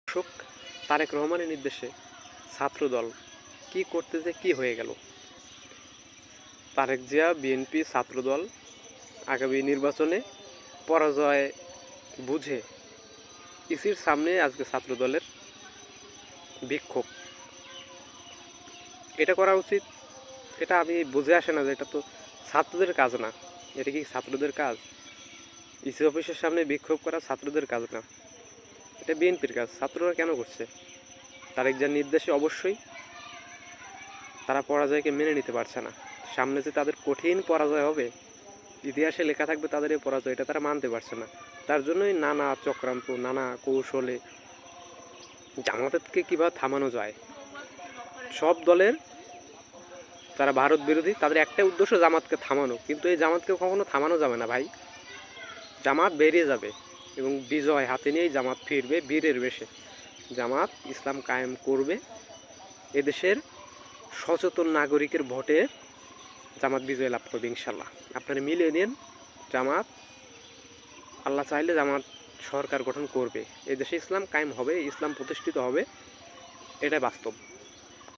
দর্শক, তারেক রহমানের নির্দেশে ছাত্রদল কি করতেছে, কি হয়ে গেল? তারেক জিয়া বিএনপি ছাত্রদল আগামী নির্বাচনে পরাজয় বুঝে ইসির সামনে আজকে ছাত্রদলের বিক্ষোভ। এটা করা উচিত? এটা আমি বুঝে আসে না যে এটা তো ছাত্রদের কাজ না। এটা কি ছাত্রদের কাজ? ইসি অফিসের সামনে বিক্ষোভ করা ছাত্রদের কাজ না, এটা বিএনপির কাজ। ছাত্ররা কেন করছে? তারেক জিয়ার নির্দেশে অবশ্যই তারা পরাজয়কে মেনে নিতে পারছে না। সামনে যে তাদের কঠিন পরাজয় হবে, ইতিহাসে লেখা থাকবে তাদের এই পরাজয়, এটা তারা মানতে পারছে না। তার জন্যই নানা চক্রান্ত, নানা কৌশলে জামাতকে কীভাবে থামানো যায়। সব দলের যারা ভারত বিরোধী তাদের একটাই উদ্দেশ্য জামাতকে থামানো, কিন্তু এই জামাতকে কখনো থামানো যাবে না ভাই। জামাত বেরিয়ে যাবে এবং বিজয় হাতে নিয়েই জামাত ফিরবে বীরের বেশে। জামাত ইসলাম কায়েম করবে। এদেশের সচেতন নাগরিকের ভোটে জামাত বিজয় লাভ করবে ইনশাল্লাহ। আপনারা মিলিয়ে নিন, জামাত আল্লাহ চাইলে জামাত সরকার গঠন করবে। এদেশে ইসলাম কায়েম হবে, ইসলাম প্রতিষ্ঠিত হবে, এটাই বাস্তব।